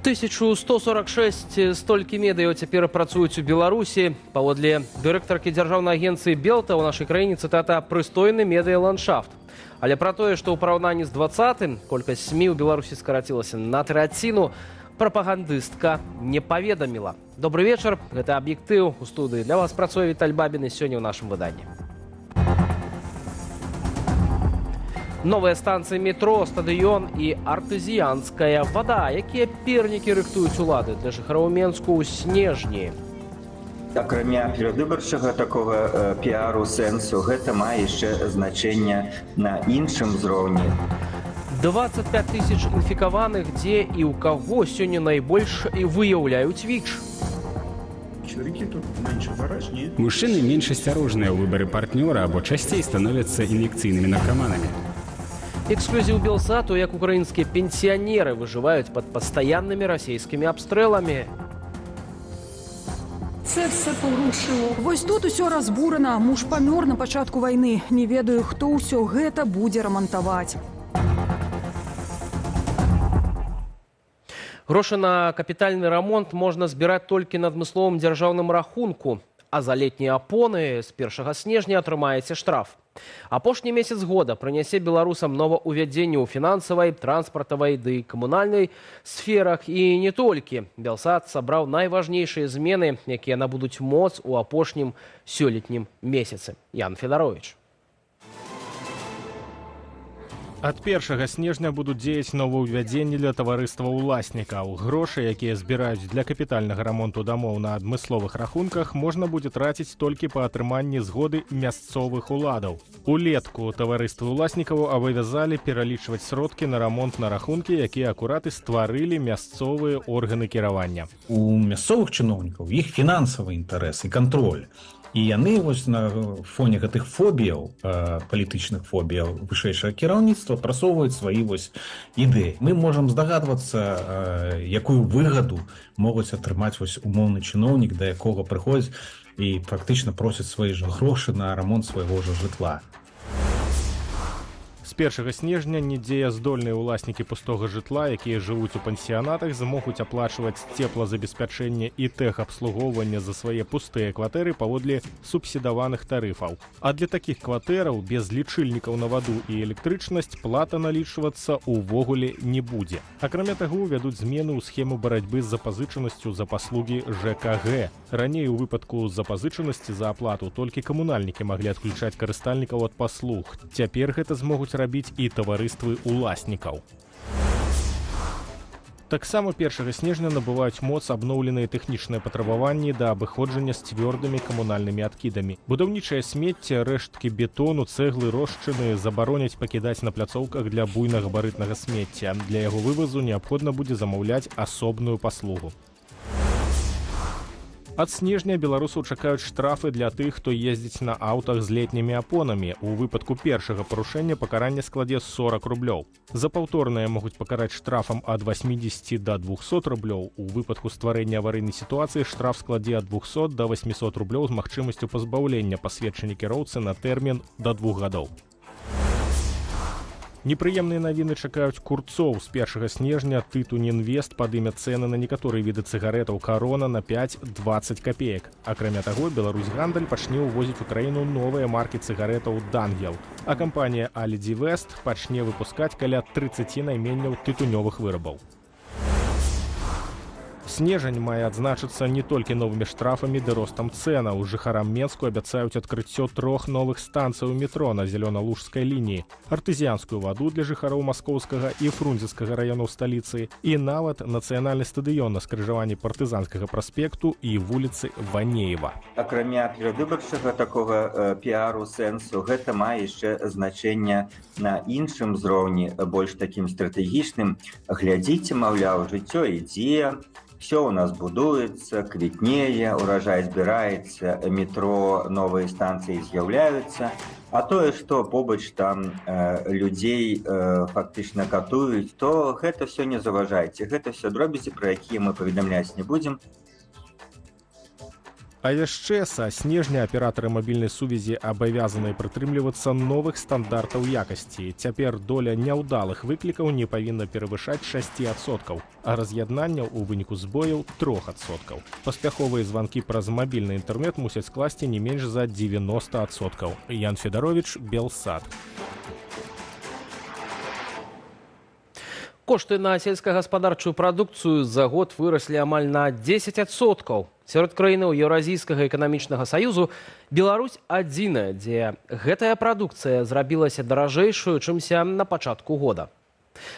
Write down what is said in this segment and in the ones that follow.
1146 столькі медыяў цяпер працуюць у Беларусі. Паводле дырэктаркі дзяржаўнай агенцыі Белта ў нашай краіне, цытата, прыстойны медыяландшафт. Але пра тое, што ў параўнанні з 20-м колькасць СМІ ў Беларусі скарацілася на траціну, прапагандыстка не паведаміла. Добры вечар, гэта аб'ектыў. У студыі для вас працуе Віталь Бабін і сёння ў нашым выданні. Новыя станцыі метро, стадыён і артызіянская вада. Якія пернікі рыхтуюць улады для жыхароў Менску ў снежні? Акрамя перадвыбарчага такога піару сэнсу, гэта мае яшчэ значэнне на іншым узроўні. 25 тысяч інфікаваных, дзе і ў каго сёння найбольш і выяўляюць ВІЧ. Мужчыны менш асцярожныя ў выбары партнёра або часцей становяцца ін'екцыйнымі наркаманамі. Эксклюзив Белсату, як украинские пенсионеры выживают под постоянными российскими обстрелами. Це все порушило. Вось тут усё разбурана. Муж памёр на пачатку вайны. Не ведаю, хто ўсё гэта будзе рамантаваць. Грошы на капітальны рамонт можна збіраць толькі на адмысловым дзяржаўным рахунку. А за летнія апоны з 1 снежня атрымаеце штраф. Апошні месяц года прынясе беларусам новаўвядзенне ў фінансавай, транспартавай ды камунальнай сферах і не толькі. Белсат сабраў найважнейшыя змены, якія набудуць моц у апошнім сёлетнім месяцы. Ян Федарович. Ад 1 снежня будуць дзеяць новаўвядзенні для таварыства ўласнікаў. Грошы, якія збіраюць для капітальнага рамонту дамоў на адмысловых рахунках, можна будзе траціць толькі па атрыманні згоды мясцовых уладаў. Улетку таварыствы ўласнікаў абавязалі пералічваць сродкі на рамонт на рахункі, якія акурат і стварылі мясцовыя органы кіравання. У мясцовых чыноўнікаў іх фінансавы інтарэс і кантроль. І яны вось на фоне гэтых фобіяў, палітычных фобіяў вышэйшага кіраўніцтва прасоўваюць свае вось ідэі. Мы можам здагадвацца, якую выгаду могуць атрымаць вось умоўны чыноўнік, да якога прыходзіць і практычна просяць свае ж грошы на рамонт свайго ж жытла. З 1 снежня недзеяздольныя ўласнікі пустога жытла, якія жывуць у пансіянатах, змогуць аплачваць цеплазабеспячэнне і тэхабслугоўванне за свае пустыя кватэры паводле субсідаваных тарыфаў. А для такіх кватэраў без лічыльнікаў на ваду і электрычнасць плата налічвацца ўвогуле не будзе. Акрамя таго, вядуць змены ў схему барацьбы з запазычанасцю за паслугі ЖКГ. Раней у выпадку запазычанасці за аплату толькі камунальнікі маглі адключаць карыстальнікаў ад паслуг. Цяпер гэта змогуць рабіць і таварыствы ўласнікаў. Таксама 1 снежня набываюць моц абноўленыя тэхнічныя патрабаванні да абыходжання з цвёрдымі камунальнымі адкідамі. Будаўнічае смецце, рэшткі бетону, цэглы, рошчыны забароняць пакідаць на пляцоўках для буйнагабарытнага смецця. Для яго вывазу неабходна будзе замаўляць асобную паслугу. Ад снежня беларусаў чакаюць штрафы для тых, хто ездзіць на аўтах з летнімі апонамі. У выпадку першага парушэння пакаранне складзе 40 рублёў. За паўторнае могуць пакараць штрафам ад 80 да 200 рублёў. У выпадку стварэння аварыйнай сітуацыі штраф складзе ад 200 да 800 рублёў з магчымасцю пазбаўлення пасведчання кіроўцы на тэрмін да 2 гадоў. Непрыемныя навіны чакаюць курцоў. З 1 снежня Тытунь Інвест падыме цэны на некаторыя віды цыгарэтаў Карона на 5-20 копеек. Акрамя таго, Беларусь Гандаль пачне ўвозіць у краіну новыя маркі цыгарэтаў Дангел. А кампанія Аліді Вест пачне выпускаць каля 30 найменняў тытунёвых вырабаў. Снежань мае адзначыцца не толькі новымі штрафамі ды ростам цэнаў. Жыхарам Менску абяцаюць адкрыццё 3 новых станцый у метро на зялёна-лужскай лініі, артызіянскую ваду для жыхароў маскоўскага і фрунзенскага раёнаў сталіцы і нават нацыянальны стадыён на скрыжаванні партызанскага праспекту і вуліцы Ванеева. Акрамя перадвыбарчага такога піару сэнсу, гэта мае яшчэ значэнне на іншым узроўні, больш такім стратэгічным. Глядзіце, маўляў, жыццё ідзе, все у нас будуецца, квітнее, урожай збіраецца, метро, новыя станцыі з'яўляюцца. А тое, што побач там людзей фактычна катуюць, то гэта все не заважайце. Гэта все дробязі, пра якія мы паведамляць не будзем. А яшчэ са снежня аператары мабільнай сувязі абавязаныя прытрымлівацца новых стандартаў якасці. Цяпер доля няўдалых выклікаў не павінна перавышаць 6%, а раз'яднанняў у выніку збояў 3%. Паспяховыя званкі праз мабільны інтэрнэт мусяць скласці не менш за 90%. Ян Федарович, Белсат. Кошты на сельскагаспадарчую прадукцыю за год выраслі амаль на 10%. Сярод краінаў Еўразійскага эканамічнага саюзу Беларусь адзіная, дзе гэтая прадукцыя зрабілася даражэйшую, чымся на пачатку года.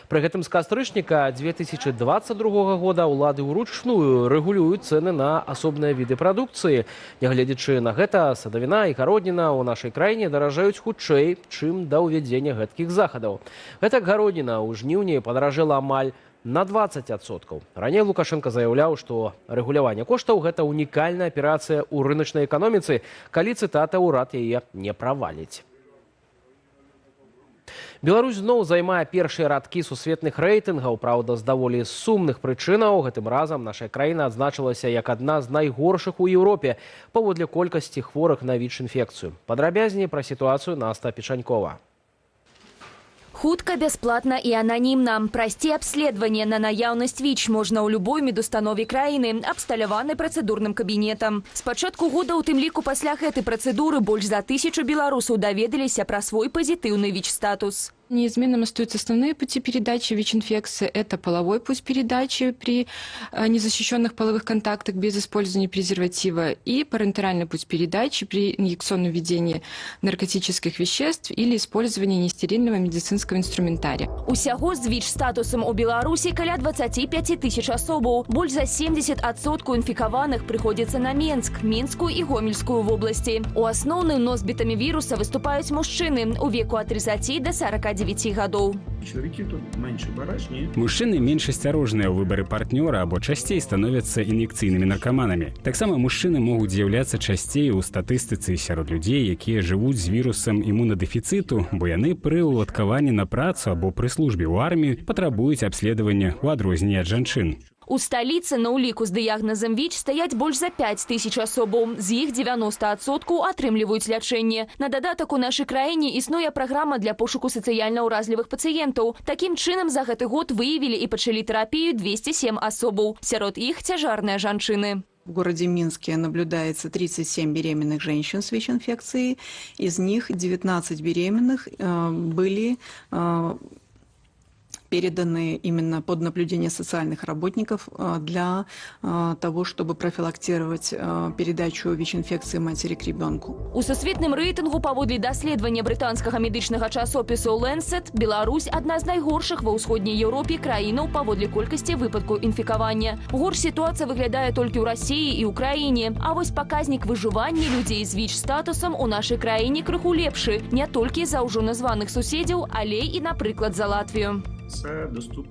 Пры гэтым з кастрычніка 2022 года ўлады ўручную рэгулююць цэны на асобныя віды прадукцыі. Нягледзячы на гэта, садавіна і гародніна ў нашай краіне даражаюць хутчэй, чым да ўвядзення гэткіх захадаў. Гэтак гародніна ў жніўні падаражэла амаль на 20%. Раней Лукашенко заяўляў, што рэгуляванне коштаў – гэта унікальная аперацыя ў рыначнай эканоміцы, калі, цытата, ўрад яе не праваліць. Беларусь зноў займае першыя радкі сусветных рэйтынгаў, праўда, з даволі сумных прычынаў. Гэтым разам наша краіна адзначылася як адна з найгоршых у Еўропе паводле колькасці хворых на ВІЧ-інфекцыю. Падрабязней пра сітуацыю Наста Печанькова. Хутка, бясплатна і ананімна. Прайсці абследаванне на наяўнасць ВІЧ можна ў любой медустанове краіны, абсталяванай працэдурным кабінетам. З пачатку года, у тым ліку пасля гэтай працэдуры, больш за 1000 беларусаў даведаліся пра свой пазітыўны ВІЧ-статус. Неизменным остаются основные пути передачи ВИЧ-инфекции. Это половой путь передачи при незащищенных половых контактах без использования презерватива и парентеральный путь передачи при инъекционном введении наркотических веществ или использовании нестерильного медицинского инструментария. Усяго з ВІЧ-статусом у Беларусі каля 25 тысяч асобаў. Больш за 70% інфікаваных прыходзіцца на Менск, Мінскую і Гомельскую вобласці. У асноўным носьбітамі віруса выступаюць мужчыны у веку ад 30 до 49 гадоў. Мужчыны менш асцярожныя ў выбары партнёра або часцей становяцца ін'екцыйнымі наркаманамі. Таксама мужчыны могуць з'яўляцца часцей у статыстыцы сярод людзей, якія жывуць з вірусам імунадэфіцыту, бо яны пры ўладкаванні на працу або пры службе ў арміі патрабуюць абследавання ў адрозненне ад жанчын. У сталіцы на ўліку з дыягназам ВІЧ стаяць больш за 5000 асобаў. З іх 90% атрымліваюць лячэнне. На дадатак у нашай краіне існуе праграма для пошуку сацыяльна ўразлівых пацыентаў. Такім чынам за гэты год выявілі і пачалі тэрапію 207 асобаў. Сярод іх цяжарныя жанчыны. В городе Минске наблюдается 37 беременных женщин с ВИЧ-инфекцией. Из них 19 беременных были переданы именно под наблюдение социальных работников для того, чтобы профилактировать передачу ВИЧ-инфекции матери к ребенку. У сусветным рэйтынгу паводле даследавання брытанскага медычнага часопісу Lancet Беларусь адна з найгоршых ва ўсходняй Еўропе краінаў паводле колькасці выпадкаў інфікавання. Горш сітуацыя выглядае толькі ў Расіі і ўкраіне, а вось паказнік выжывання людзей з ВІЧ-статусам у нашай краіне крыху лепшы, не толькі за ўжо названых суседзяў, але і, напрыклад, за Латвію.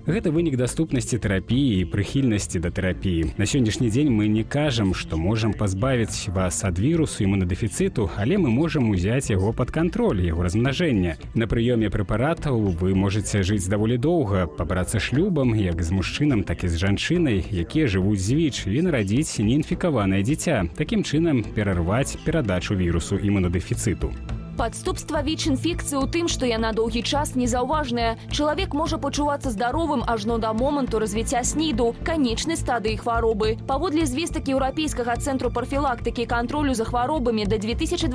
Гэта вынік даступнасці тэрапіі і прыхільнасці да тэрапіі. На сённяшні дзень мы не кажам, што можам пазбавіць вас ад вірусу імунадэфіцыту, але мы можам узяць яго пад кантроль, яго размнажэння. На прыёме прэпаратаў вы можаце жыць даволі доўга, пабрацца шлюбам як з мужчынам, так і з жанчынай, якія жывуць з ВІЧ, і нарадзіць неінфікаванае дзіця. Такім чынам перарваць перадачу вірусу імунадэфіцыту. Падступства ВІЧ-інфекцыі ў тым, што яна доўгі час незаўважная. Чалавек можа пачувацца здаровым ажно да моманту развіцця СНІДу, канечнай стадыі хваробы. Паводле звестак Еўрапейскага цэнтру прафілактыкі і кантролю за хваробамі да 2020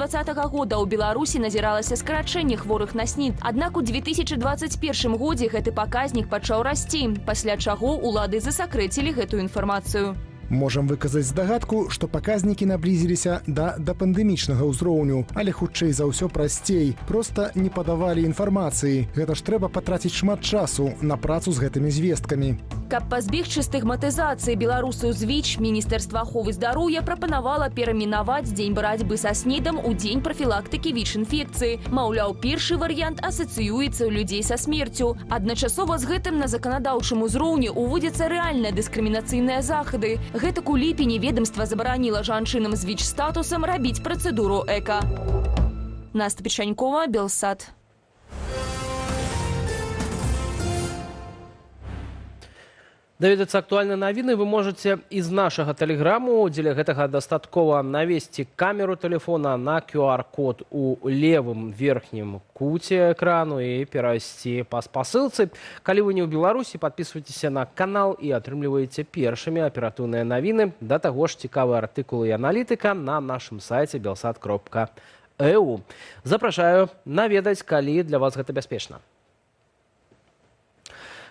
года ў Беларусі назіралася скарачэнне хворых на СНІД. Аднак у 2021 годзе гэты паказнік пачаў расці, пасля чаго ўлады засакрэцілі гэтую інфармацыю. Можам выказаць здагадку, што паказнікі наблізіліся да пандэмічнага ўзроўню, але хутчэй за ўсё прасцей. Проста не падавалі інфармацыі. Гэта ж трэба патраціць шмат часу на працу з гэтымі звесткамі. Каб пазбегчы стыгматызацыі беларусаў з ВІЧ, Міністэрства аховы здароўя прапанавала перайменаваць дзень барацьбы са СНІДам у дзень прафілактыкі ВІЧ-інфекцыі. Маўляў, першы варыянт асацыюецца ў людзей са смерцю. Адначасова з гэтым на заканадаўчым узроўні ўводзяцца рэальныя дыскрымінацыйныя захады. Гэтак у ліпені ведомства забараніла жанчынам з ВІЧ-статусам рабіць працэдуру ЭКА. Наста Печанькова, Белсат. Даведацца актуальныя навіны вы можаце з нашага тэлеграму. Дзеля гэтага дастаткова навесці камеру тэлефона на QR-код у левым верхнім куце экрану і перайсці па спасылцы. Калі вы не ў Беларусі, падпісвайцеся на канал і атрымліваеце першымі аператыўныя навіны. Да таго ж цікавыя артыкулы і аналітыка на нашым сайце belsat.eu. Запрашаю наведаць, калі для вас гэта бяспечна.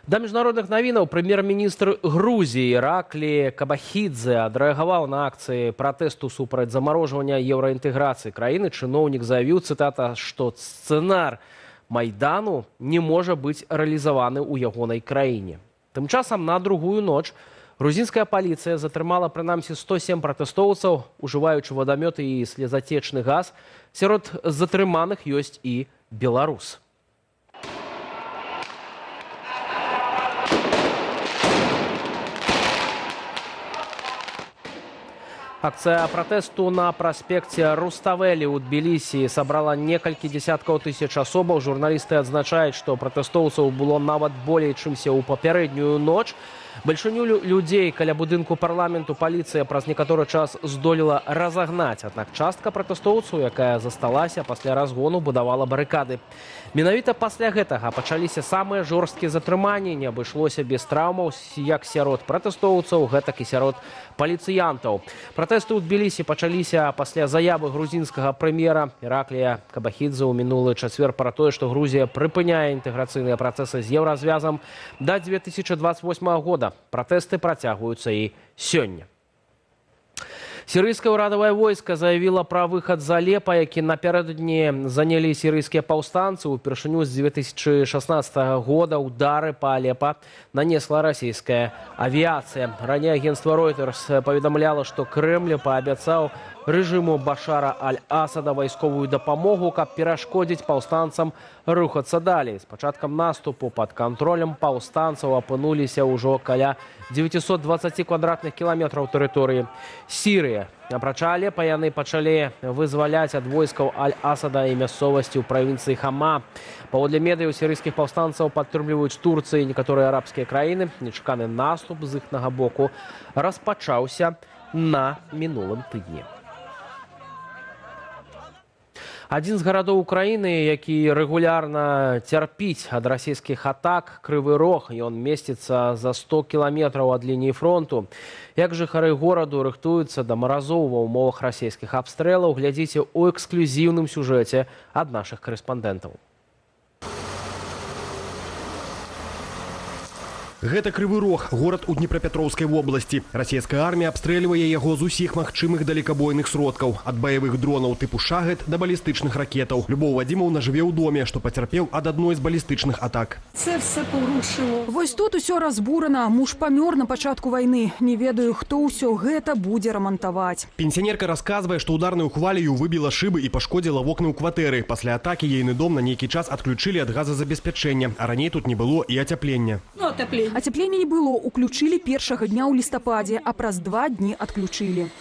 Да міжнародных навінаў прэм'ер-міністр Грузіі Іраклі Кабахідзе адрэагаваў на акцыі пратэсту супраць замарожвання еўраінтэграцыі краіны. Чыноўнік заявіў, цытата, што сцэнар Майдану не можа быць рэалізаваны ў ягонай краіне. Тым часам на другую ноч грузінская паліцыя затрымала прынамсі 107 пратэстоўцаў, ужываючы вадамёты і слезатечны газ. Сярод затрыманых ёсць і беларус. Акция пратэсту на праспекце Руставелі ў Тбілісі сабрала некалькі дзесяткаў тысяч асобаў. Журналісты адзначаюць, што пратэстоўцаў было нават болей, чымся ў папярэднюю ноч. Бальшыню людзей каля будынку парламенту паліцыя праз некаторы час здолела разагнаць. Аднак частка пратэстоўцаў, якая засталася пасля разгону, будавала барыкады. Менавіта пасля гэтага пачаліся самыя жорсткія затрыманні. Не абышлося без траўмаў як сярод пратэстоўцаў, гэтак і сярод паліцыянтаў. Пратэсты ў Тбілісі пачаліся пасля заявы грузінскага прэм'ера Іраклія Кабахідзе ў мінулы чацвер пра тое, што Грузія прыпыняе інтэграцыйныя працэсы з еўразвязам да 2028 года. Пратэсты працягваюцца і сёння. Сірыйскае ўрадавае войска заявіла пра выхад з Алепа, які напярэдадні занялі сірыйскія паўстанцы. Упершыню з 2016 года ўдары па Алепа нанесла расійская авіяцыя. Раней агенцтва Reuters паведамляла, што Крэмль паабяцаў рэжыму Башара Аль-Асада вайсковую дапамогу, каб перашкодзіць паўстанцам рухацца далей. З пачаткам наступу пад кантролем паўстанцаў апынуліся ўжо каля 920 квадратных кіламетраў тэрыторыі Сірыі. Апрача Алепа яны пачалі вызваляць ад войскаў Аль-Асада і мясцовасці ў правінцыі Хама. Паводле медыяў сірыйскіх паўстанцаў падтрымліваюць Турцыя і некаторыя арабскія краіны. Нечаканы наступ з іхнага боку распачаўся на мінулым тыдні. Адзін з гарадоў Украіны, які рэгулярна цярпіць ад расійскіх атак, Крывы Рог. Ён месціцца за 100 кіламетраў ад лініі фронту. Як жыхары гораду рыхтуюцца да маразоў ва ўмовах расійскіх абстрэлаў, глядзіце ў эксклюзіўным сюжэце ад нашых карэспандэнтаў. Гэта Крывы Рог, горад у Днепрапетроўскай вобласці. Расійская армія абстрэльвае яго з усіх магчымых далекабойных сродкаў. Ад баявых дронаў тыпу «Шагет» да балістычных ракетаў. Любоў Вадзімаўна жыве ў доме, што пацярпеў ад адной з балістычных атак. Це все порушило. Вось тут усё разбурана. Муж памёр на пачатку вайны. Не ведаю, хто ўсё гэта будзе рамантаваць. Пенсіянерка расказвае, што ударную хвалю выбіла шыбы і пашкодзіла вокны ў кватэры. Пасля атакі ейны дом на нейкі час адключылі ад газазабеспячэння, а раней тут не было і ацяплення. Ацяплення не было, уключылі першага дня ў лістападзе, а праз 2 дні адключылі.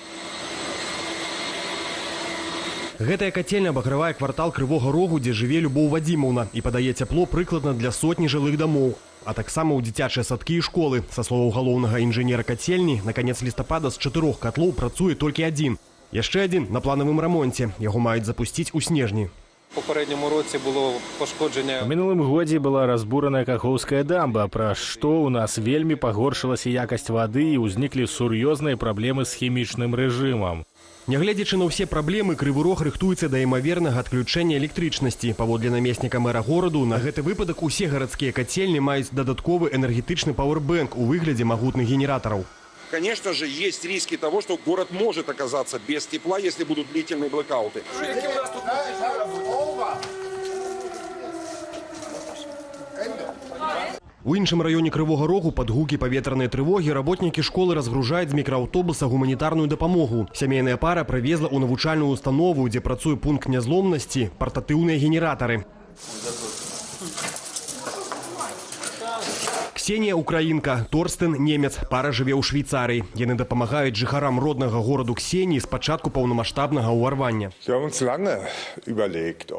Гэтая кацельня абагравае квартал Крывога Рогу, дзе жыве Любоў Вадзімаўна, і падае цяпло прыкладна для сотні жылых дамоў. А таксама ў дзіцячыя садкі і школы. Са словаў галоўнага інжынера кацельні, на канец лістапада з 4 катлоў працуе толькі адзін. Яшчэ адзін на планавым рамонце. Яго маюць запусціць у снежні. У папярэднім році было пашкоджанне. У мінулым годзе была разбурана Кахоўская дамба, пра што ў нас вельмі пагоршылася якасць вады і ўзніклі сур'ёзныя праблемы з хімічным рэжымам. Нягледзячы на ўсе праблемы, Крывы Рог рыхтуецца да імавернага адключэння электрычнасці. Паводле намесніка мэра гораду, на гэты выпадак усе гарадскія кацельні маюць дадатковы энергетычны пауэрбэнк у выглядзе магутных генератараў. Конечно же, есть риски того, что город может оказаться без тепла, если будут длительные блэкауты. У іншым раёне Крывога Рогу пад гукі паветранай трывогі работнікі школы разгружаюць з мікрааўтобуса гуманітарную дапамогу. Сямейная пара прывезла ў навучальную установу, дзе працуе пункт нязломнасці, партатыўныя генератары. Ксенія украінка, Торстен немец, пара жыве ў Швейцарыі. Яны дапамагаюць жыхарам роднага гораду Ксеніі з пачатку паўнамаштабнага ўварвання.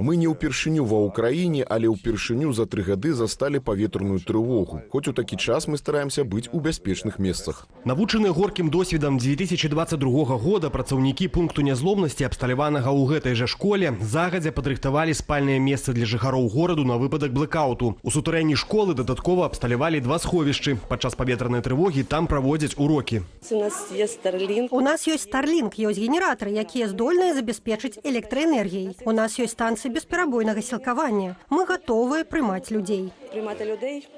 Мы не ўпершыню ва ўкраіне, але ўпершыню за 3 гады засталі паветраную трывогу. Хоць у такі час мы стараемся быць у бяспечных месцах. Навучаныя горкім досведам 2022 года працаўнікі пункту нязломнасці, абсталяванага ў гэтай жа школе, загадзя падрыхтавалі спальныя месцы для жыхароў гораду на выпадак блэкауту. У сутарэнні школы дадаткова абсталявалі 2 сховішчы. Падчас паветранай трывогі там праводзяць урокі. У нас есть Starlink, ёсць генератары, якія здольныя забяспечыць электраэнергіяй. У нас ёсць станцыі бесперабойнага сілкавання. Мы гатовыя прымаць людзей.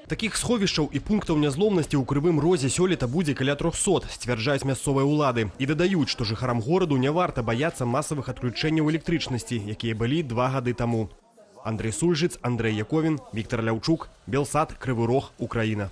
Такіх сховішчаў і пунктаў нязломнасці ў Крывым Розе сёлета будзе каля 300, сцвярджаюць мясцовыя ўлады. І дадаюць, што жыхарам гораду не варта баяцца масавых адключэнняў электрычнасці, якія былі 2 гады таму. Андрей Сульжыц, Андрей Яковін, Віктор Ляўчук, Белсад, Крывы Рог, Украіна.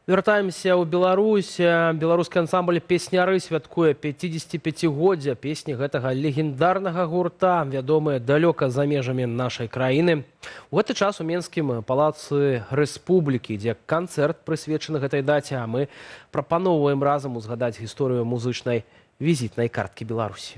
Вяртаемся ў Беларусь. Беларускі ансамбль «Песняры» святкуе 55-годдзя песні гэтага легендарнага гурта, вядомыя далёка за межамі нашай краіны. У гэты час у Менскім палацы Рэспублікі ідзе канцэрт, прысвечаны гэтай даце, а мы прапаноўваем разам узгадаць гісторыю музычнай візітнай карткі Беларусі.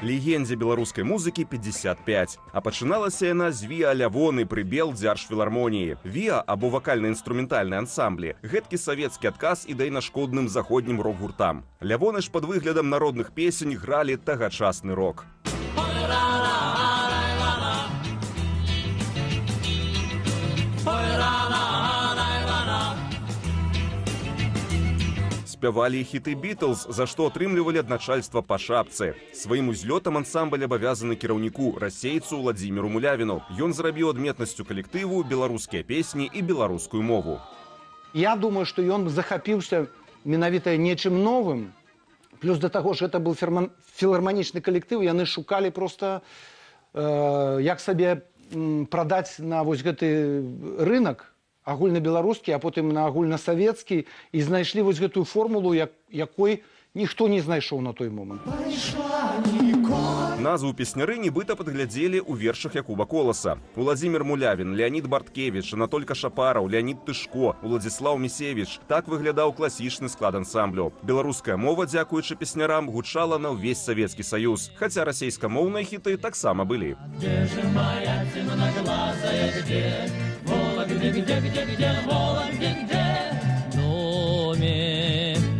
Легендзе беларускай музыкі 55. А пачыналася яна з Віа Лявоны пры Белдзяржфілармоніі. Віа або вакальна-інструментальны ансамблі – гэткі савецкі адказ ідэйна-шкодным заходнім рок-гуртам. Лявоны ж пад выглядам народных песень гралі тагачасны рок. Спявалі хіты «Бітлз», за што атрымлівалі ад начальства па шапцы. Сваім узлётам ансамбль абавязаны кіраўніку, расейцу Владзіміру Мулявіну. Ён зрабіў адметнасцю калектыву беларускія песні і беларускую мову. Я думаю, што ён захапіўся менавіта нечым новым. Плюс да таго ж гэта быў філарманічны калектыў, яны шукалі проста, як сабе прадаць на вось гэты рынак, агульнабеларускі, а потым на агульнасавецкі, і знайшлі вось гэтую формулу, якой ніхто не знайшоў на той момант. Назву «Песняры» нібыта падглядзелі ў вершах Якуба Коласа. Владзімір Мулявін, Леонід Барткевіч, Анатоль Кашапараў, Леонід Тышко, Уладзіслаў Місевіч. Так выглядаў класічны склад ансамблю. Беларуская мова, дзякуючы песнярам, гучала на ўвесь Савецкі Саюз. Хаця расейскамоўныя хіты таксама былі.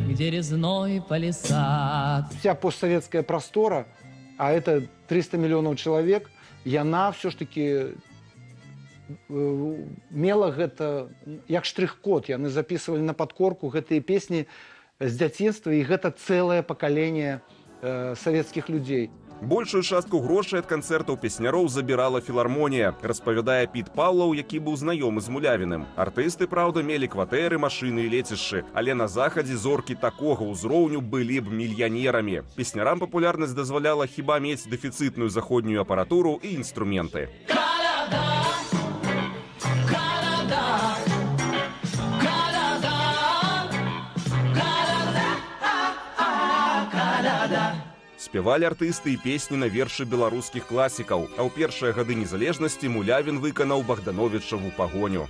Где резной палисад. Вся постсоветская простора, а это 300 миллионов человек, яна все ж таки мела гэта як штрих-код. Яны записывали на подкорку гэтыя песни з дзяцінства, і гэта цэлае пакаленне савецкіх людзей. Большую частку грошай ад канцэртаў песняроў забірала філармонія, распавядае Піт Паўлаў, які быў знаёмы з Мулявіным. Артысты, праўда, мелі кватэры, машыны і лецішчы, але на захадзе зоркі такога ўзроўню былі б мільянерамі. Песнярам папулярнасць дазваляла хіба мець дэфіцытную заходнюю апаратуру і інструменты. Спявалі артысты і песні на вершы беларускіх класікаў, а ў першыя гады незалежнасці Мулявін выканаў Богдановічаву «Пагоню».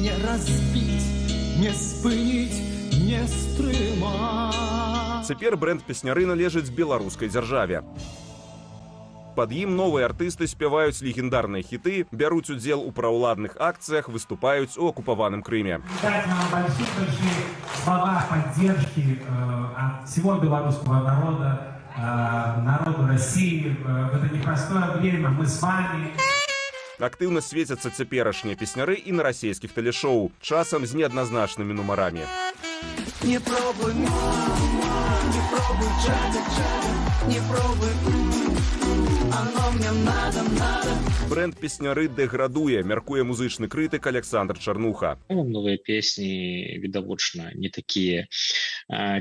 Не разбіць, не спыніць, не стрымаць. Цяпер брэнд «Песняры» належыць беларускай дзяржаве. Пад ім новыя артысты спяваюць легендарныя хіты, бяруць удзел у праўладных акцыях, выступаюць у акупаваным Крыме. Слова поддержки от всего белорусского народа, народу России. В это непростое время мы с вами. Актыўна свецяцца цяперашнія песняры і на расійскіх тэлешоу, часам з неадназначнымі нумарамі. Не пробуй, не пробуй, не пробуй, оно мне надо. Брэнд «Песняры» дэградуе, мяркуе музычны крытык Александр Чарнуха. Новыя песні, відавочна, не такія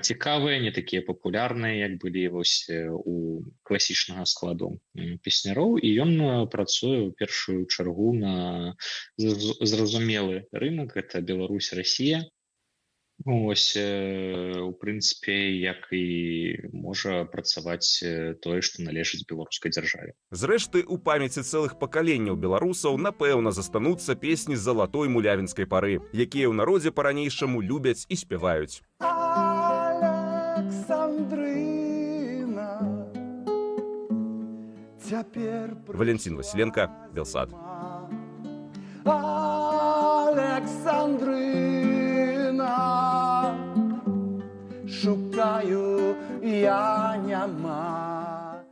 цікавыя, не такія папулярныя, як былі вось у класічнага складу песняроў, і ён працуе ў першую чаргу на зразумелы рынок, гэта Беларусь, Расія. Ось, у прынцыпе, як і можа працаваць тое, што належыць беларускай дзяржаве. Зрэшты, у памяці цэлых пакаленняў беларусаў, напэўна, застануцца песні залатой мулявінскай пары, якія ў народзе па-ранейшаму любяць і спяваюць. Александрина, цяпер... Валентин Василенко, Белсат. Александрина, шукаю я няма.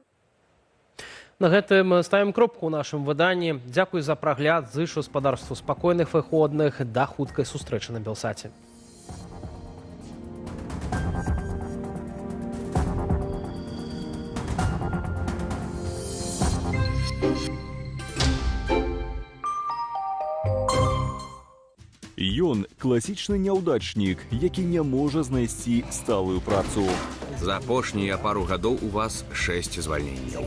На гэтым ставім кропку ў нашым выданні. Дзякуй за прагляд, зычу гаспадарству спакойных выходных, да хуткай сустрэчы на Белсаце. Ён класічны няўдачнік, які не можа знайсці сталую працу. За апошнія пару гадоў у вас 6 звальненняў.